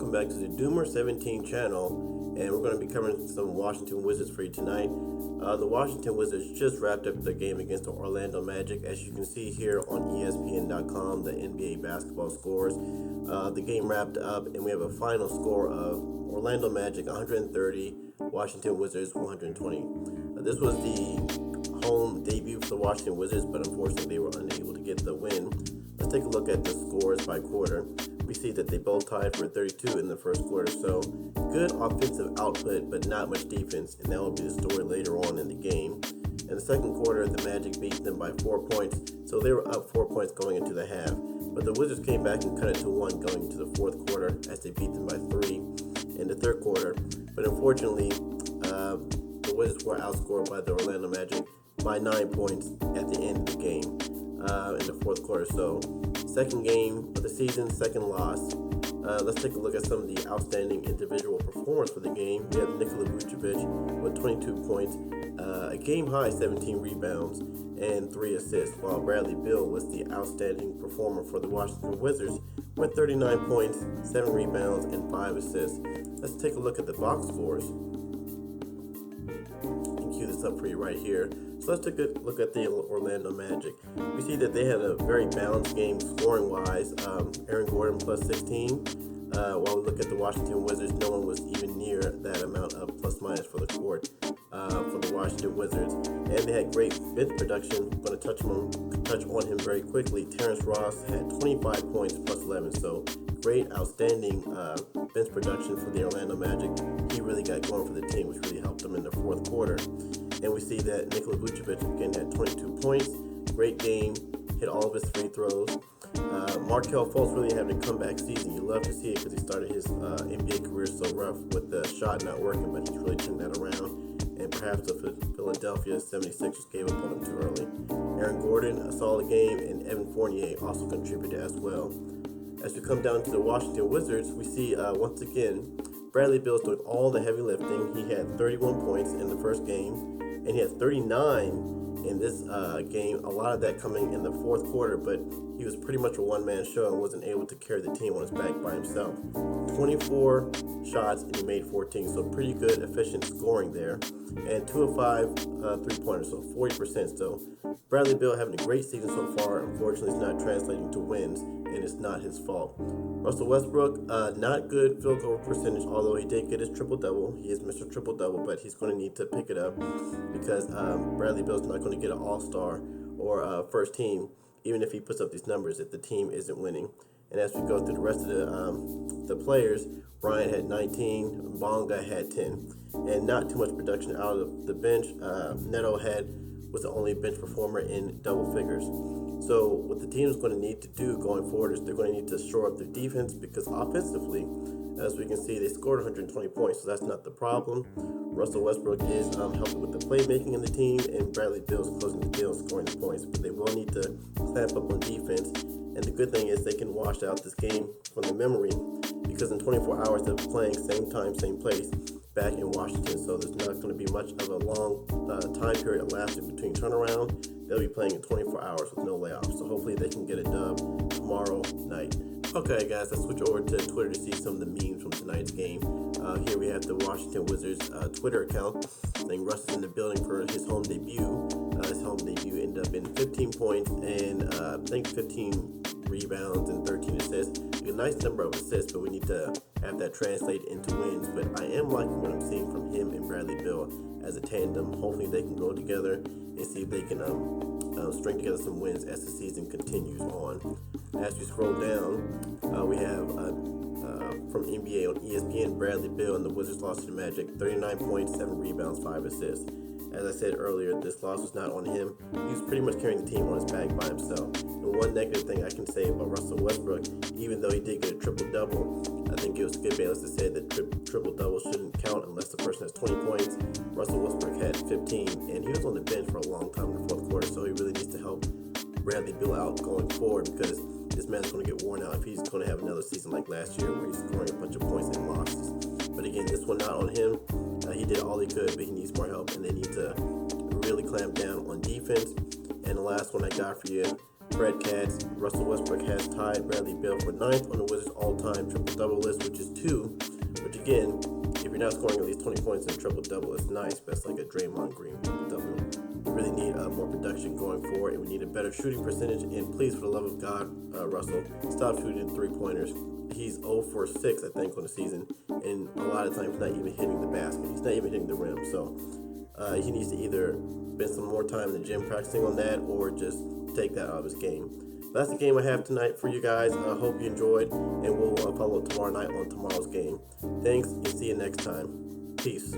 welcome back to the Doomer 17 channel, and we're going to be covering some Washington Wizards for you tonight. The Washington Wizards just wrapped up their game against the Orlando Magic. As you can see here on ESPN.com, the NBA basketball scores. The game wrapped up, and we have a final score of Orlando Magic 130, Washington Wizards 120. This was the home debut for the Washington Wizards, but unfortunately they were unable to get the win. Let's take a look at the scores by quarter. We see that they both tied for 32 in the first quarter, so good offensive output, but not much defense, and that will be the story later on in the game. In the second quarter, the Magic beat them by 4 points, so they were up 4 points going into the half. But the Wizards came back and cut it to 1 going into the fourth quarter as they beat them by 3 in the third quarter. But unfortunately, the Wizards were outscored by the Orlando Magic by 9 points at the end of the game in the fourth quarter. So second game of the season, second loss. Let's take a look at some of the outstanding individual performance for the game. We have Nikola Vucevic with 22 points, a game-high 17 rebounds, and 3 assists, while Bradley Beal was the outstanding performer for the Washington Wizards with 39 points, 7 rebounds, and 5 assists. Let's take a look at the box scores. I can cue this up for you right here. So let's take a look at the Orlando Magic. We see that they had a very balanced game scoring-wise. Aaron Gordon plus 16. While we look at the Washington Wizards, no one was even near that amount of plus-minus for the court for the Washington Wizards. And they had great bench production. I'm going to touch on him very quickly. Terrence Ross had 25 points plus 11. So great, outstanding bench production for the Orlando Magic. He really got going for the team, which really helped them in the fourth quarter. And we see that Nikola Vucevic again had 22 points. Great game, hit all of his free throws. Markelle Fultz really having a comeback season. You love to see it because he started his NBA career so rough with the shot not working, but he's really turned that around. And perhaps the Philadelphia 76ers gave up on him too early. Aaron Gordon, a solid game, and Evan Fournier also contributed as well. As we come down to the Washington Wizards, we see once again Bradley Beal's doing all the heavy lifting. He had 31 points in the first game, and he had 39 in this game, a lot of that coming in the fourth quarter, but he was pretty much a one-man show and wasn't able to carry the team on his back by himself. 24 shots, and he made 14, so pretty good, efficient scoring there. And 2 of 5 three-pointers, so 40% still. Bradley Beal having a great season so far. Unfortunately, it's not translating to wins, and it's not his fault. Russell Westbrook, not good field goal percentage, although he did get his triple-double. He is Mr. Triple-Double, but he's going to need to pick it up because Bradley Beal's not going to get an all-star or first team, even if he puts up these numbers, if the team isn't winning. And as we go through the rest of the players, Bryant had 19, Bonga had 10, and not too much production out of the bench. Neto was the only bench performer in double figures. So what the team is going to need to do going forward is they're going to need to shore up their defense, because offensively, as we can see, they scored 120 points, so that's not the problem. Russell Westbrook is helping with the playmaking in the team, and Bradley Beal is closing the deal and scoring the points. But they will need to clamp up on defense, and the good thing is they can wash out this game from the memory, because in 24 hours they'll be playing same time, same place back in Washington, so there's not going to be much of a long time period elapsing between turnaround. They'll be playing in 24 hours with no layoffs, so hopefully they can get a dub tomorrow night. Okay, guys, let's switch over to Twitter to see some of the memes from tonight's game. Here we have the Washington Wizards Twitter account saying Russ is in the building for his home debut. His home debut ended up in 15 points and I think 15 rebounds and 13 assists. A nice number of assists, but we need to have that translate into wins. But I am liking what I'm seeing from him and Bradley Beal as a tandem. Hopefully they can grow together and see if they can string together some wins as the season continues on. As we scroll down, we have from NBA on ESPN, Bradley Beal and the Wizards lost to the Magic, 39 points, 7 rebounds, 5 assists. As I said earlier, this loss was not on him. He was pretty much carrying the team on his back by himself. And one negative thing I can say about Russell Westbrook, even though he did get a triple-double, I think it was Skip Bayless to say that triple-double shouldn't count unless the person has 20 points. Russell Westbrook had 15, and he was on the bench for a long time in the fourth quarter, so he really needs to help Bradley Beal out going forward, because this man's going to get worn out if he's going to have another season like last year where he's scoring a bunch of points and losses. But again, this one not on him. He did all he could, but he needs more help, and they need to really clamp down on defense. And the last one I got for you Fred Katz, Russell Westbrook has tied Bradley Beal for 9th on the Wizards' all-time triple-double list, which is 2. Which again, if you're not scoring at least 20 points in a triple-double, it's nice, but it's like a Draymond Green triple-double. We really need more production going forward, and we need a better shooting percentage. And please, for the love of God, Russell, stop shooting three-pointers. He's 0 for 6, I think, on the season, and a lot of times not even hitting the basket. He's not even hitting the rim. So he needs to either spend some more time in the gym practicing on that, or just take that out of his game. But that's the game I have tonight for you guys. I hope you enjoyed, and we'll follow tomorrow night on tomorrow's game. Thanks, and see you next time. Peace.